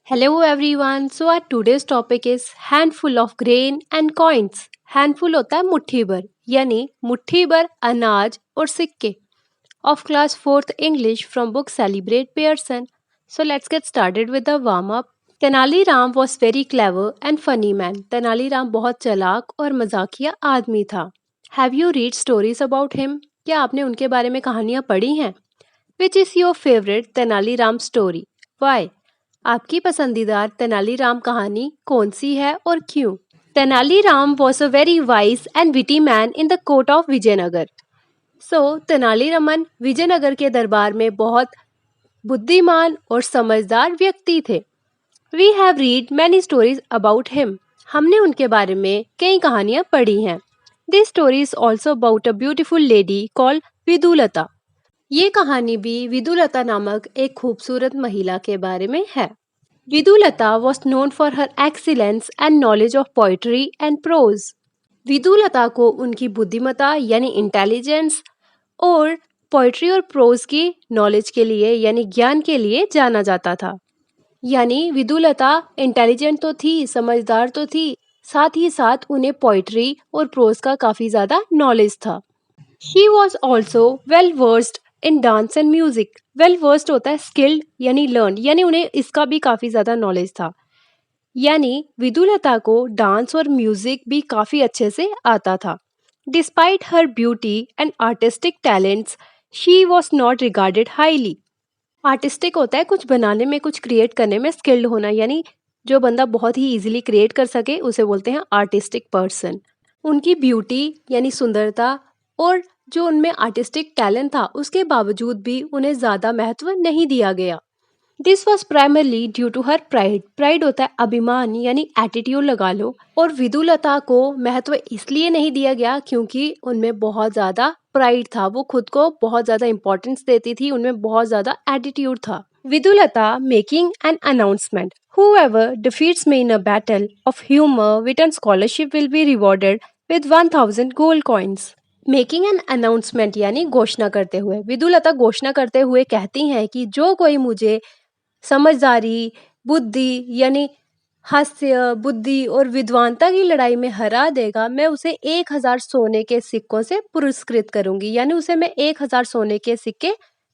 Hello everyone. So our today's topic is handful of grain and coins. Handful होता है मुट्ठी भर यानी मुट्ठी भर अनाज और सिक्के. Of class 4th English from book Celebrate Pearson. So let's get started with the warm up. Tenali Ram was very clever and funny man. Tenali Ram बहुत चालाक और मजाकिया आदमी था. Have you read stories about him? क्या आपने उनके बारे में कहानियां पढ़ी हैं? Which is your favorite Tenali Ram story? Why? आपकी पसंदीदार तेनालीराम कहानी कौन सी है और क्यों? Tenaliram was a very wise and witty man in the court of Vijayanagar. So Tenaliraman Vijayanagar के दरबार में बहुत बुद्धिमान और समझदार व्यक्ति थे. We have read many stories about him. हमने उनके बारे में कई कहानियां पढ़ी हैं. This story is also about a beautiful lady called Vidulata. ये कहानी भी विदुलता नामक एक खूबसूरत महिला के बारे में है. Vidulata was known for her excellence and knowledge of poetry and prose. Vidulata को उनकी बुद्धिमत्ता यानी इंटेलिजेंस और पोइट्री और प्रोज की नॉलेज के लिए यानी ज्ञान के लिए जाना जाता था. यानी विदुलता इंटेलिजेंट तो थी, समझदार तो थी, साथ ही साथ उन्हें पोइट्री और प्रोज का काफी ज्यादा नॉलेज था. She was also well versed in dance and music. Well versed होता है स्किल्ड यानी लर्न, यानी उन्हें इसका भी काफी ज्यादा नॉलेज था. यानी विदुलता को डांस और म्यूजिक भी काफी अच्छे से आता था. Despite her beauty and artistic talents she was not regarded highly. Artistic होता है कुछ बनाने में, कुछ क्रिएट करने में स्किल्ड होना, यानी जो बंदा बहुत ही इजीली क्रिएट कर सके उसे बोलते हैं आर्टिस्टिक पर्सन. उनकी ब्यूटी यानी सुंदरता और जो उनमें आर्टिस्टिक टैलेंट था उसके बावजूद भी उन्हें ज़्यादा महत्व नहीं दिया गया. This was primarily due to her pride. Pride होता है अभिमान यानी एटीट्यूड लगा लो. और विदुलता को महत्व इसलिए नहीं दिया गया क्योंकि उनमें बहुत ज़्यादा प्राइड था. वो खुद को बहुत ज़्यादा इंपॉर्टेंस देती थी, उनमें बहुत ज़्यादा एटीट्यूड था. Vidulata making an announcement. Whoever defeats me in a battle of humor, wit and scholarship will be rewarded with 1000 gold coins. Making an announcement यानी घोषणा करते हुए. विदुलता घोषणा करते हुए कहती हैं कि जो कोई मुझे समझदारी, बुद्धि यानी हास्य, बुद्धि और विद्वानता की लड़ाई में हरा देगा, मैं उसे 1000 सोने के सिक्कों से पुरस्कृत करूंगी. यानी उसे मैं 1000 सोने के सिक्के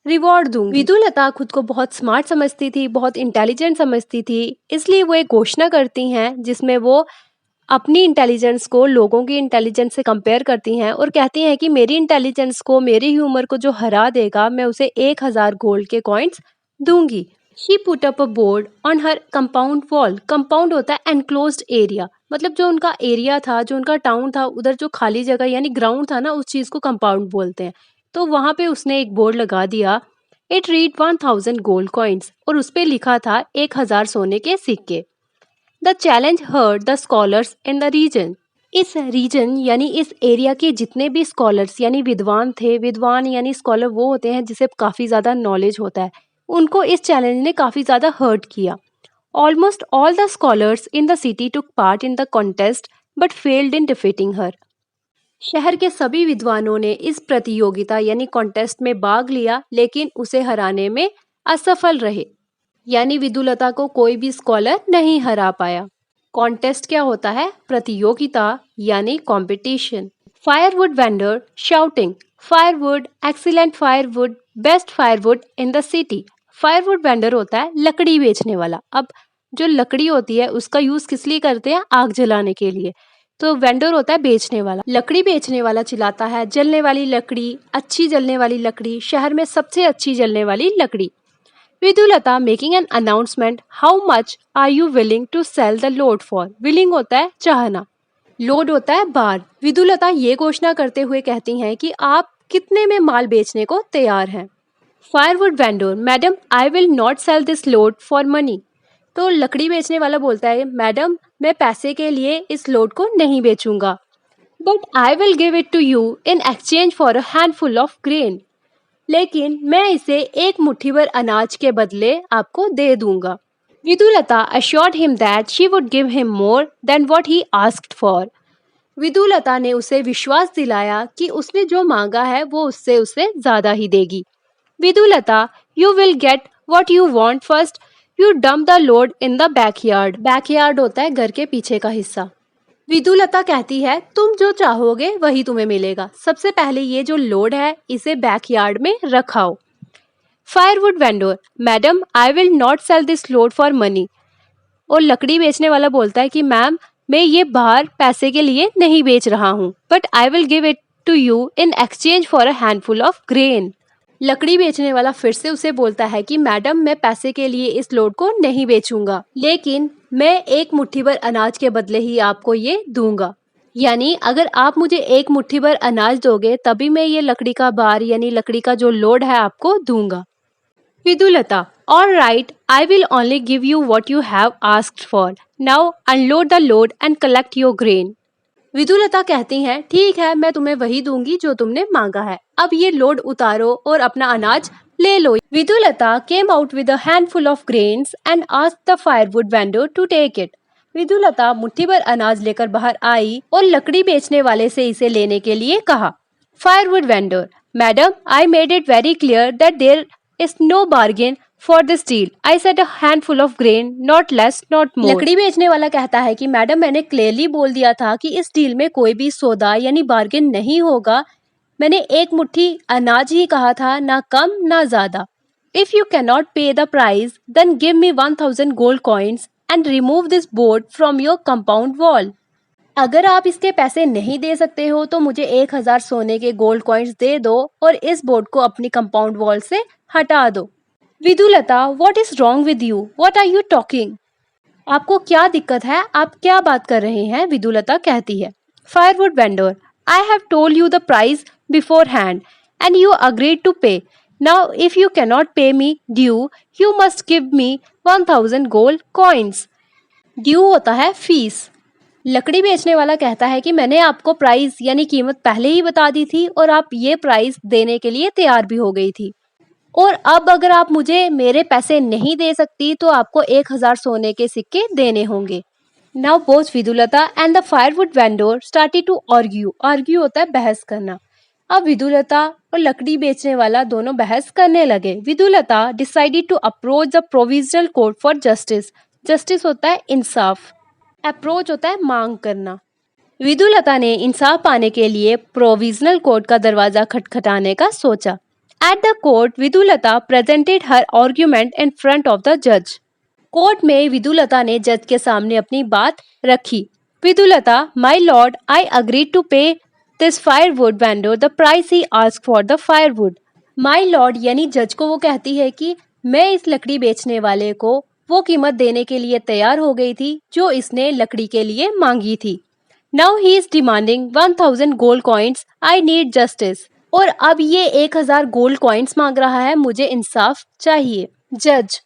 रिवॉर्ड दूंगी. विदुलता खुद को बहुत स्मार्ट समझती थी, बहुत इंटेलिजेंट समझती थी, इसलिए वो एक घोषणा करती हैं जिसमें वो अपनी इंटेलिजेंस को लोगों की इंटेलिजेंस से कंपेयर करती हैं और कहती हैं कि मेरी इंटेलिजेंस को, मेरी ह्यूमर को जो हरा देगा, मैं उसे 1000 गोल्ड के कॉइन्स दूंगी. She put up a board on her compound wall. Compound होता है एनक्लोज्ड एरिया, मतलब जो उनका एरिया था, जो उनका टाउन था, उधर जो खाली जगह यानी ग्राउंड था ना, उस चीज को कंपाउंड बोलते हैं. तो वहां पे उसने एक बोर्ड लगा दिया. इट रीड 1000 गोल्ड कॉइन्स और उस पे लिखा था 1000 सोने के सिक्के. The challenge hurt the scholars in the region. इस रीजन यानी इस एरिया के जितने भी स्कॉलर्स यानी विद्वान थे, विद्वान यानी स्कॉलर वो होते हैं जिसे काफ़ी ज़्यादा नॉलेज होता है, उनको इस चैलेंज ने काफ़ी ज़्यादा हर्ट किया. Almost all the scholars in the city took part in the contest but failed in defeating her. शहर के सभी विद्वानों ने इस प्रतियोगिता यानी कॉन्टेस्ट में भाग लिया लेकिन उसे हराने में असफल रहे. यानी विदुलता को कोई भी स्कॉलर नहीं हरा पाया. कॉन्टेस्ट क्या होता है? प्रतियोगिता यानी competition. Firewood vendor shouting, firewood, excellent firewood, best firewood in the city. Firewood vendor होता है लकड़ी बेचने वाला. अब जो लकड़ी होती है उसका यूज किस लिए करते हैं? आग जलाने के लिए. तो वेंडर होता है बेचने वाला. लकड़ी बेचने वाला चिल्लाता है जलने वाली लकड़ी, अच्छी जलने वाली लकड़ी, शहर में सबसे अच्छी जलने वाली लकड़ी. Vidulata making an announcement. How much are you willing to sell the load for. Willing होता है चाहना, लोड होता है बार. विदुलता ये घोषणा करते हुए कहती हैं कि आप कितने में माल बेचने को तैयार हैं. Firewood vendor, madam I will not sell this load for money. तो लकड़ी बेचने वाला बोलता है मैडम मैं पैसे के लिए इस लोड को नहीं बेचूंगा. But I will give it to you in exchange for a handful of grain. लेकिन मैं इसे एक मुट्ठी भर अनाज के बदले आपको दे दूंगा. विदुलता assured him that she would give him more than what he asked for. विदुलता ने उसे विश्वास दिलाया कि उसने जो मांगा है वो उससे उसे ज्यादा ही देगी. Vidulata, you will get what you want first. You dump the load in the backyard. Backyard होता है घर के पीछे का हिस्सा। विदुलता कहती है तुम जो चाहोगे वही तुम्हें मिलेगा। सबसे पहले ये जो लोड है इसे बैकयार्ड में रखाओ। Firewood vendor, madam I will not sell this load for money. और लकड़ी बेचने वाला बोलता है कि मैम मैं ये बाहर पैसे के लिए नहीं बेच रहा हूँ, but I will give it to you in exchange for a handful of grain. लकड़ी बेचने वाला फिर से उसे बोलता है कि मैडम मैं पैसे के लिए इस लोड को नहीं बेचूंगा, लेकिन मैं एक मुट्ठी भर अनाज के बदले ही आपको ये दूंगा। यानी अगर आप मुझे एक मुट्ठी भर अनाज दोगे तभी मैं ये लकड़ी का बार यानी लकड़ी का जो लोड है आपको दूंगा। विदुलता, all right, I will only give you what you have asked for. Now unload the load and collect your grain. विदुलता कहती हैं ठीक है मैं तुम्हें वही दूंगी जो तुमने मांगा है, अब ये लोड उतारो और अपना अनाज ले लो। विदुलता came out with a handful of grains and asked the firewood vendor to take it. विदुलता मुट्ठी भर अनाज लेकर बाहर आई और लकड़ी बेचने वाले से इसे लेने के लिए कहा। Firewood vendor, Madam, I made it very clear that there is no bargain for this deal. I said a handful of grain, not less, not more. लकड़ी बेचने वाला कहता है कि मैडम मैंने क्लियरली बोल दिया था कि इस डील में कोई भी सौदा यानी बार्गेन नहीं होगा। मैंने एक मुट्ठी अनाज ही कहा था, ना कम ना ज्यादा। If you cannot pay the price, then give me 1000 gold coins and remove this board from your compound wall. अगर आप इसके पैसे नहीं दे सकते हो तो मुझे 1000 सोने के गोल्ड कॉइन्स दे दो और इस बोर्ड को अपनी कंपाउंड वॉल से हटा दो। Vidulata, what is wrong with you, what are you talking? आपको क्या दिक्कत है, आप क्या बात कर रहे हैं? विदुलता कहती है। Firewood vendor, I have told you the price beforehand and you agreed to pay. Now if you cannot pay me due you must give me 1000 gold coins. Due होता है फीस। लकड़ी बेचने वाला कहता है कि मैंने आपको प्राइस यानी कीमत पहले ही बता दी थी और आप ये प्राइस देने के लिए तैयार भी हो गई थी, और अब अगर आप मुझे मेरे पैसे नहीं दे सकती तो आपको 1000 सोने के सिक्के देने होंगे। Now both Vidulata and the firewood vendor started to argue. Argue होता है बहस करना। अब विदुलता और लकड़ी बेचने वाला दोनों बहस करने लगे। Vidulata decided to approach the provisional court for justice. Justice होता है इंसाफ, अप्रोच होता है मांग करना। विदुलता ने इंसाफ पाने के लिए प्रोविजनल कोर्ट का दरवाजा खटखटाने का सोचा। At the court Vidulata presented her argument in front of the जज। कोर्ट में विदुलता ने जज के सामने अपनी बात रखी। Vidulata, my lord, I agreed to pay this firewood vendor the price he asked for the firewood. My lord यानी जज को वो कहती है कि मैं इस लकड़ी बेचने वाले को वो कीमत देने के लिए तैयार हो गई थी जो इसने लकड़ी के लिए मांगी थी। Now he is demanding 1000 gold coins, I need justice. और अब ये 1000 गोल्ड कॉइन्स मांग रहा है, मुझे इंसाफ चाहिए। जज,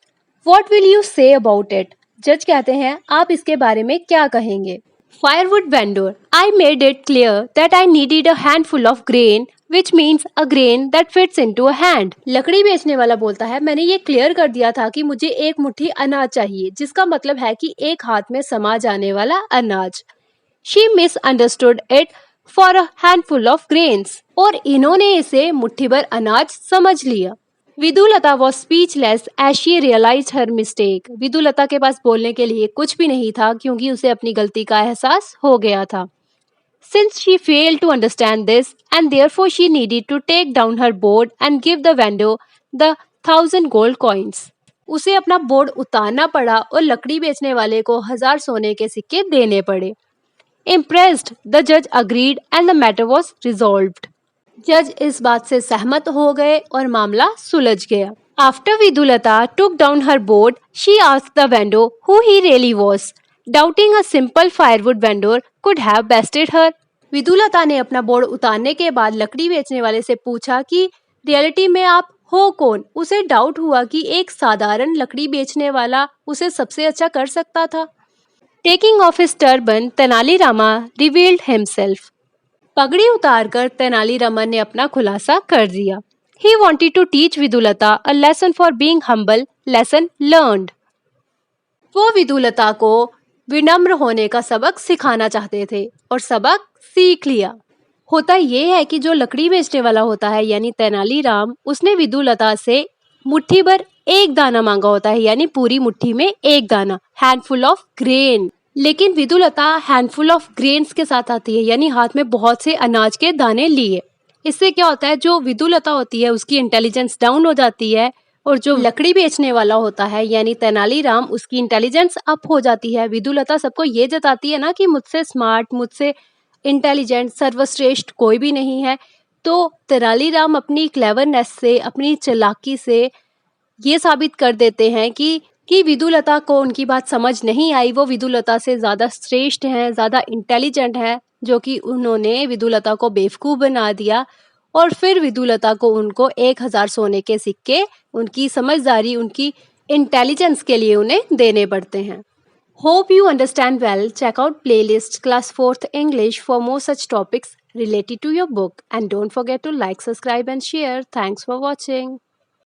what will you say about it? जज कहते हैं आप इसके बारे में क्या कहेंगे? Firewood vendor, I made it clear that I needed a handful of grain which means a grain that fits into a hand. लकड़ी बेचने वाला बोलता है मैंने ये क्लियर कर दिया था कि मुझे एक मुट्ठी अनाज चाहिए, जिसका मतलब है कि एक हाथ में समा जाने वाला अनाज। She misunderstood it for a handful of grains. और इन्होंने इसे मुट्ठी भर अनाज समझ लिया। विदुलता was speechless as she realized her mistake. विदुलता के पास बोलने के लिए कुछ भी नहीं था क्योंकि उसे अपनी गलती का एहसास हो गया था। Since she failed to understand this and therefore she needed to take down her board and give the vendor the 1000 gold coins. उसे अपना बोर्ड उतारना पड़ा और लकड़ी बेचने वाले को 1000 सोने के सिक्के देने पड़े। Impressed, the judge agreed and the matter was resolved. जज इस बात से सहमत हो गए और मामला सुलझ गया। After Vidulata took down her board, she asked the vendor who he really was. Doubting a simple firewood vendor could have bested her. विदुलता ने अपना बोर्ड उतारने के बाद लकड़ी बेचने वाले से पूछा कि रियलिटी में आप हो कौन। उसे डाउट हुआ कि एक साधारण लकड़ी बेचने वाला उसे सबसे अच्छा कर सकता था। Taking of his turban, Tenali Rama revealed himself. पगड़ी उतारकर तेनालीरामन ने अपना खुलासा कर दिया। He wanted to teach विदुलता a lesson for being humble, lesson learned. वो विदुलता को विनम्र होने का सबक सिखाना चाहते थे और सबक सीख लिया। होता ये है कि जो लकड़ी बेचने वाला होता है यानी तेनालीराम, उसने विदुलता से मुट्ठी भर एक दाना मांगा होता है, यानी पूरी मुट्ठी में एक दाना, हैंडफुल ऑफ ग्रेन। लेकिन विदुलता हैंडफुल ऑफ ग्रेन्स के साथ आती है, यानी हाथ में बहुत से अनाज के दाने लिए। इससे क्या होता है, जो विदुलता होती है उसकी इंटेलिजेंस डाउन हो जाती है, और जो लकड़ी बेचने वाला होता है यानी तेनालीराम, उसकी इंटेलिजेंस अप हो जाती है। विदुलता सबको ये जताती है ना कि मुझसे स्मार्ट, मुझसे इंटेलिजेंट, सर्वश्रेष्ठ कोई भी नहीं है। तो तेनालीराम अपनी क्लेवरनेस से, अपनी चालाकी से ये साबित कर देते हैं कि विदुलता को उनकी बात समझ नहीं आई, वो विदुलता से ज़्यादा श्रेष्ठ हैं, ज़्यादा इंटेलिजेंट हैं, जो कि उन्होंने विदुलता को बेवकूफ़ बना दिया। और फिर विदुलता को उनको 1000 सोने के सिक्के उनकी समझदारी, उनकी इंटेलिजेंस के लिए उन्हें देने पड़ते हैं। Hope you understand well. Check out playlist class 4th English for more such topics related to your book. And don't forget to like, subscribe and share. Thanks for watching.